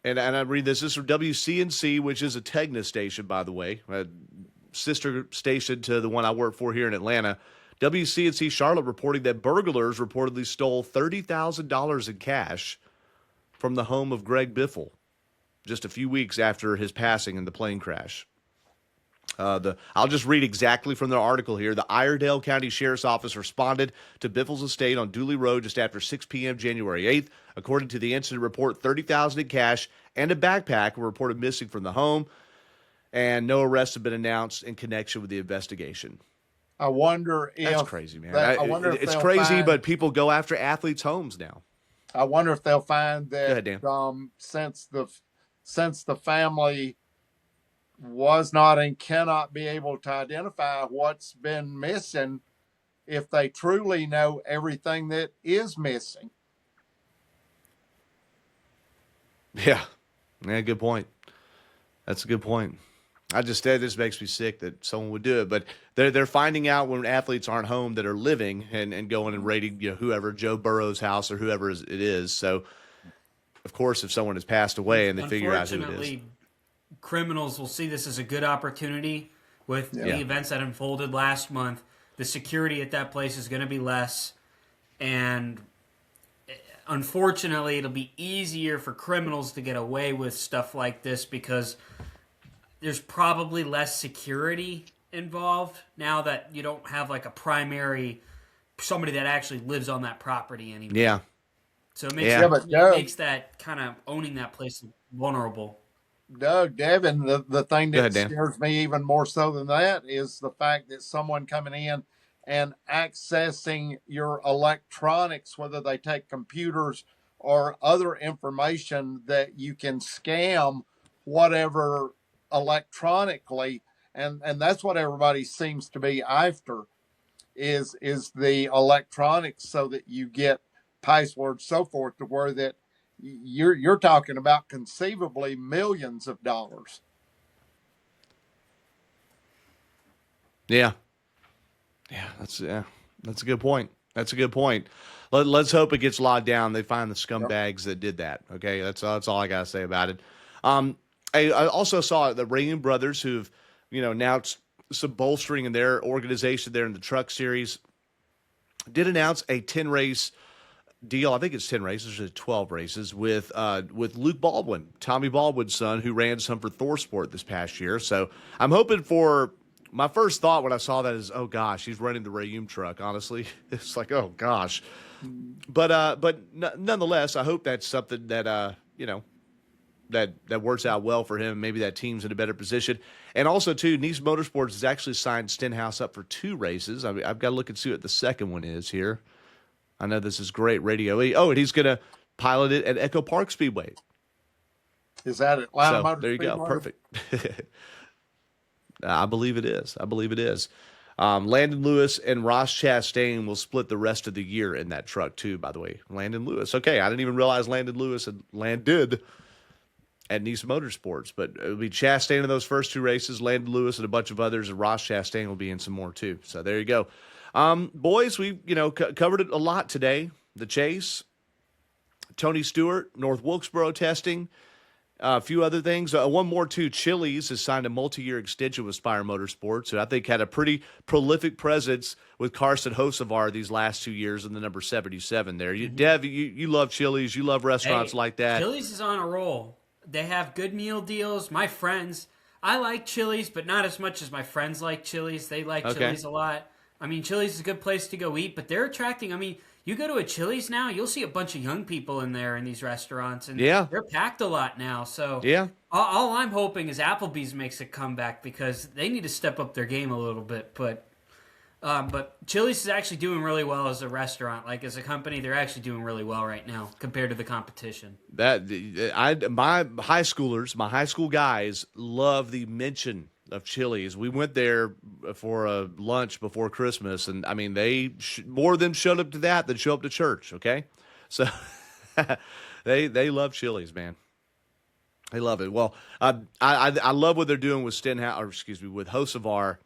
Speaker 1: and I read this is from WCNC, which is a Tegna station, by the way, a sister station to the one I work for here in Atlanta. WCNC Charlotte reporting that burglars reportedly stole $30,000 in cash from the home of Greg Biffle just a few weeks after his passing in the plane crash. I'll just read exactly from their article here. The Iredell County Sheriff's Office responded to Biffle's estate on Dooley Road just after 6 p.m. January 8th. According to the incident report, $30,000 in cash and a backpack were reported missing from the home, and no arrests have been announced in connection with the investigation.
Speaker 2: I wonder if
Speaker 1: that's crazy, man.
Speaker 2: I wonder if
Speaker 1: it's
Speaker 2: they'll
Speaker 1: crazy,
Speaker 2: find,
Speaker 1: but people go after athletes' homes now.
Speaker 2: I wonder if they'll find
Speaker 1: Go
Speaker 2: that
Speaker 1: ahead, Dan.
Speaker 2: Since the family was not and cannot be able to identify what's been missing, if they truly know everything that is missing.
Speaker 1: Yeah. Yeah, good point. That's a good point. This makes me sick that someone would do it, but they're finding out when athletes aren't home that are living and going and raiding, whoever, Joe Burrow's house or whoever it is. So of course, if someone has passed away and they figure out who it is.
Speaker 3: Unfortunately, criminals will see this as a good opportunity with
Speaker 2: Yeah.
Speaker 3: the
Speaker 1: Yeah.
Speaker 3: events that unfolded last month. The security at that place is going to be less, and unfortunately, it'll be easier for criminals to get away with stuff like this because there's probably less security involved now that you don't have like a primary somebody that actually lives on that property anymore.
Speaker 1: Yeah.
Speaker 3: So it makes,
Speaker 1: Yeah.
Speaker 2: Yeah, but
Speaker 3: it makes that kind of owning that place vulnerable.
Speaker 2: Doug, Devin, the thing
Speaker 1: Go
Speaker 2: that
Speaker 1: ahead, Dan.
Speaker 2: scares me even more so than that is the fact that someone coming in and accessing your electronics, whether they take computers or other information that you can scam whatever electronically, and that's what everybody seems to be after is the electronics so that you get passwords, so forth, to where that you're talking about conceivably millions of dollars.
Speaker 1: Yeah. That's a good point. That's a good point. Let's hope it gets locked down. They find the
Speaker 2: Yep.
Speaker 1: scumbags that did that. Okay, that's all I gotta say about it. Um, I also saw the Raymond brothers who've announced some bolstering in their organization there in the Truck Series. Did announce a 10 race deal. I think it's 10 races, or 12 races with Luke Baldwin, Tommy Baldwin's son, who ran some for ThorSport this past year. So I'm hoping for. My first thought when I saw that is, oh gosh, he's running the Rayum truck. Honestly, it's like, oh gosh, but nonetheless, I hope that's something that that works out well for him. Maybe that team's in a better position. And also, too, Nice Motorsports has actually signed Stenhouse up for 2 races. I've got to look and see what the second one is here. I know this is great radio. Oh, and he's going to pilot it at Echo Park Speedway.
Speaker 2: Is that Atlanta
Speaker 1: So
Speaker 2: Motor
Speaker 1: there you go.
Speaker 2: Speedway?
Speaker 1: Perfect. I believe it is. I believe it is. Landon Lewis and Ross Chastain will split the rest of the year in that truck, too, by the way. Landon Lewis. Okay, I didn't even realize Landon Lewis had landed at Nice Motorsports, but it'll be Chastain in those first 2 races, Landon Lewis and a bunch of others, and Ross Chastain will be in some more, too. So there you go. Boys, we covered it a lot today. The chase, Tony Stewart, North Wilkesboro testing, a few other things. One more, too. Chili's has signed a multi-year extension with Spire Motorsports, who I think had a pretty prolific presence with Carson Hocevar these last 2 years in the number 77 there. Dev, you love Chili's. You love restaurants like that.
Speaker 3: Chili's is on a roll. They have good meal deals. My friends, I like Chili's, but not as much as my friends like Chili's. They like Chili's a lot. I mean, Chili's is a good place to go eat, but they're attracting. I mean, you go to a Chili's now, you'll see a bunch of young people in there in these restaurants, and they're packed a lot now. So all I'm hoping is Applebee's makes a comeback because they need to step up their game a little bit. But Chili's is actually doing really well as a restaurant. Like as a company, they're actually doing really well right now compared to the competition.
Speaker 1: My high school guys love the mention of Chili's. We went there for a lunch before Christmas, and I mean they more of them showed up to that than show up to church. Okay, so they love Chili's, man. They love it. Well, I love what they're doing with with Hocevar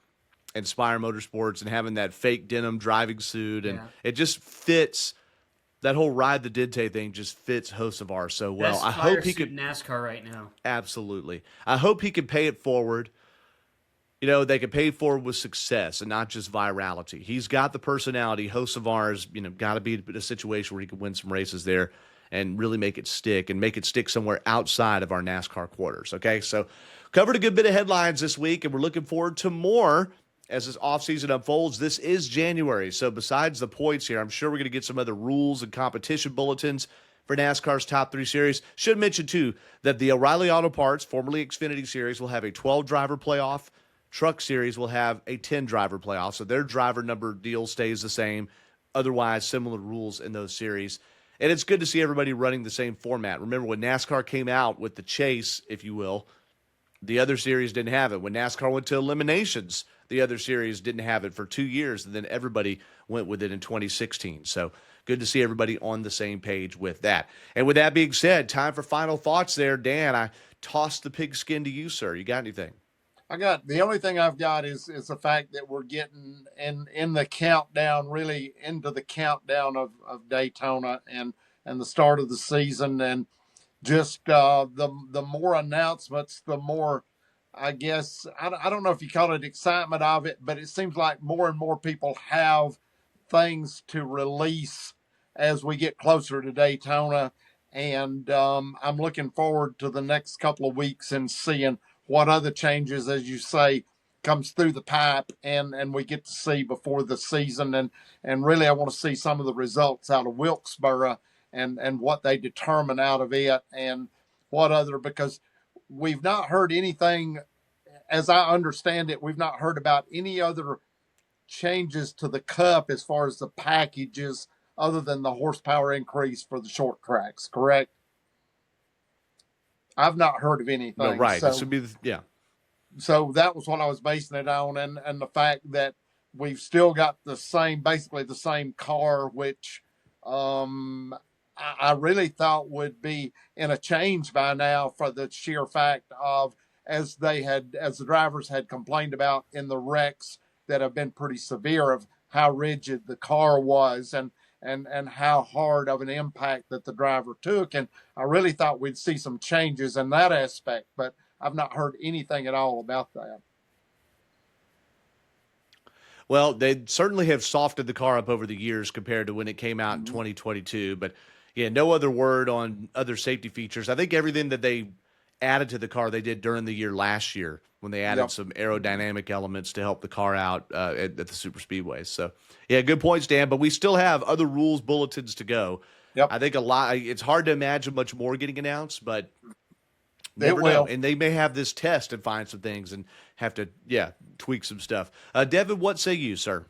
Speaker 1: and Spire Motorsports and having that fake denim driving suit, and it just fits. That whole ride the Dente thing just fits Hocevar so well.
Speaker 3: Best
Speaker 1: I hope he
Speaker 3: suit
Speaker 1: could
Speaker 3: in NASCAR right now.
Speaker 1: Absolutely. I hope he can pay it forward. They can pay it forward with success and not just virality. He's got the personality. Hocevar's, got to be in a situation where he can win some races there and really make it stick somewhere outside of our NASCAR quarters. Okay, so covered a good bit of headlines this week, and we're looking forward to more as this offseason unfolds. This is January, so besides the points here, I'm sure we're going to get some other rules and competition bulletins for NASCAR's Top 3 Series. Should mention, too, that the O'Reilly Auto Parts, formerly Xfinity Series, will have a 12-driver playoff. Truck Series will have a 10-driver playoff, so their driver number deal stays the same. Otherwise, similar rules in those series. And it's good to see everybody running the same format. Remember when NASCAR came out with the chase, if you will, the other series didn't have it. When NASCAR went to eliminations, the other series didn't have it for 2 years, and then everybody went with it in 2016. So good to see everybody on the same page with that. And with that being said, time for final thoughts there. Dan, I tossed the pigskin to you, sir. You got anything?
Speaker 2: I got the only thing I've got is the fact that we're getting in the countdown, really into the countdown of Daytona and the start of the season, and just the more announcements, the more, I guess, I don't know if you call it excitement of it, but it seems like more and more people have things to release as we get closer to Daytona. And I'm looking forward to the next couple of weeks and seeing what other changes, as you say, comes through the pipe and we get to see before the season. And really, I want to see some of the results out of Wilkesboro and what they determine out of it and what other, because we've not heard anything, as I understand it, we've not heard about any other changes to the cup as far as the packages other than the horsepower increase for the short tracks, correct? I've not heard of
Speaker 1: No,
Speaker 2: anything.
Speaker 1: right. This
Speaker 2: So
Speaker 1: would be, yeah.
Speaker 2: so that was what I was basing it on, and the fact that we've still got the same, basically the same car, which I really thought would be in a change by now for the sheer fact of, as the drivers had complained about in the wrecks that have been pretty severe, of how rigid the car was and how hard of an impact that the driver took. And I really thought we'd see some changes in that aspect, but I've not heard anything at all about that.
Speaker 1: Well, they certainly have softened the car up over the years compared to when it came out in
Speaker 2: Mm-hmm.
Speaker 1: 2022. But yeah, no other word on other safety features. I think everything that they added to the car they did during the year last year when they added
Speaker 2: Yep.
Speaker 1: some aerodynamic elements to help the car out at the super speedways. So yeah, good points, Dan. But we still have other rules bulletins to go.
Speaker 2: Yep.
Speaker 1: I think a lot. It's hard to imagine much more getting announced, but
Speaker 2: It
Speaker 1: never know.
Speaker 2: will.
Speaker 1: And they may have this test and find some things and have to, yeah, tweak some stuff. Devin, what say you, sir?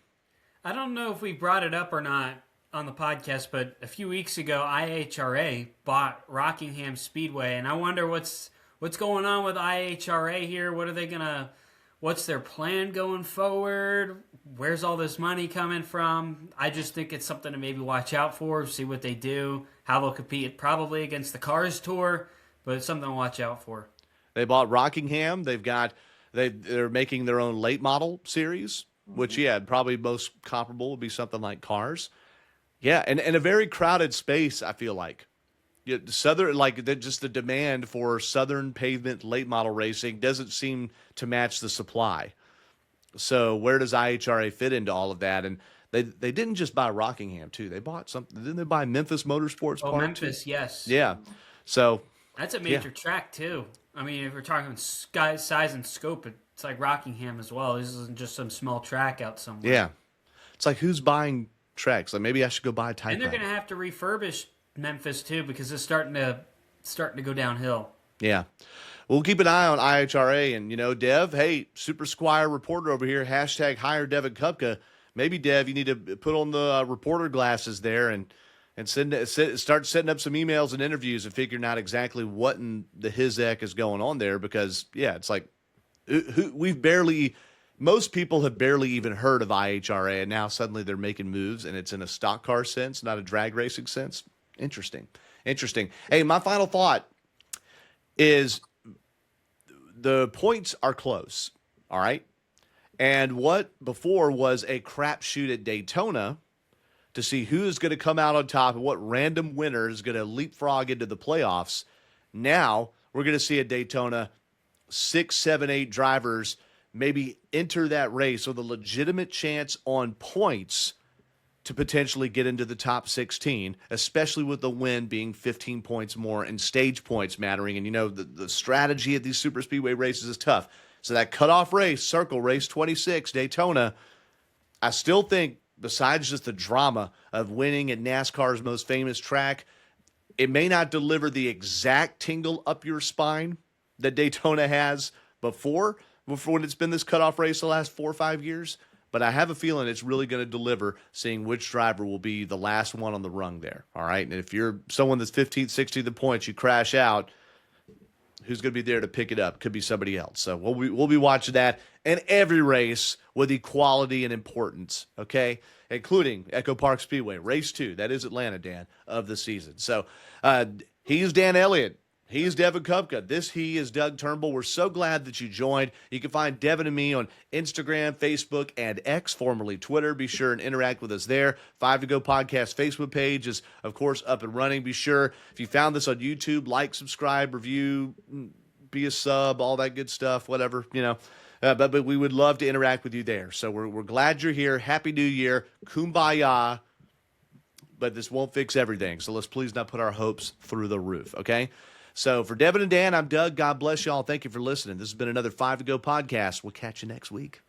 Speaker 3: I don't know if we brought it up or not on the podcast, but a few weeks ago, IHRA bought Rockingham Speedway, and I wonder what's going on with IHRA here. What are they gonna? What's their plan going forward? Where's all this money coming from? I just think it's something to maybe watch out for, see what they do, how they'll compete probably against the Cars Tour, but it's something to watch out for.
Speaker 1: They bought Rockingham. They're making their own late model series, which
Speaker 2: Mm-hmm.
Speaker 1: yeah, probably most comparable would be something like Cars. Yeah, and a very crowded space. I feel like yeah, southern just the demand for southern pavement late model racing doesn't seem to match the supply. So where does IHRA fit into all of that? And they didn't just buy Rockingham too. They bought something. Didn't they buy Memphis Motorsports
Speaker 3: Oh,
Speaker 1: Park too?
Speaker 3: Memphis, yes.
Speaker 1: Yeah. So
Speaker 3: That's a
Speaker 1: yeah,
Speaker 3: major track too. I mean, if we're talking size and scope, it's like Rockingham as well. This isn't just some small track out somewhere.
Speaker 1: yeah. It's like who's buying tracks? Like maybe I should go buy Type.
Speaker 3: And they're going to have to refurbish Memphis too because it's starting to go downhill.
Speaker 1: Yeah. We'll keep an eye on IHRA and, Dev, hey, Super Squire reporter over here, hashtag hire Devin Kupka. Maybe, Dev, you need to put on the reporter glasses there and start setting up some emails and interviews and figuring out exactly what in the heck is going on there because, yeah, it's like most people have barely even heard of IHRA and now suddenly they're making moves and it's in a stock car sense, not a drag racing sense. Interesting. Hey, my final thought is the points are close, all right? And what before was a crapshoot at Daytona to see who is going to come out on top and what random winner is going to leapfrog into the playoffs, now we're going to see at Daytona 6, 7, 8 drivers maybe enter that race with a legitimate chance on points to potentially get into the top 16, especially with the win being 15 points more and stage points mattering. And, the strategy at these super speedway races is tough. So that cutoff race, circle race 26, Daytona, I still think besides just the drama of winning at NASCAR's most famous track, it may not deliver the exact tingle up your spine that Daytona has before when it's been this cutoff race the last 4 or 5 years. but I have a feeling it's really going to deliver, seeing which driver will be the last one on the rung there. All right. And if you're someone that's 15th, 16th the points, you crash out, who's going to be there to pick it up? Could be somebody else. So we'll be watching that in every race with equality and importance, okay? Including Echo Park Speedway, race 2. That is Atlanta, Dan, of the season. So he's Dan Elliott. He's Devin Kupka. He is Doug Turnbull. We're so glad that you joined. You can find Devin and me on Instagram, Facebook, and X, formerly Twitter. Be sure and interact with us there. 5 to Go Podcast Facebook page is, of course, up and running. Be sure, if you found this on YouTube, like, subscribe, review, be a sub, all that good stuff, whatever, But we would love to interact with you there. So we're glad you're here. Happy New Year. Kumbaya. But this won't fix everything. So let's please not put our hopes through the roof, okay? So for Devin and Dan, I'm Doug. God bless y'all. Thank you for listening. This has been another 5 to Go podcast. We'll catch you next week.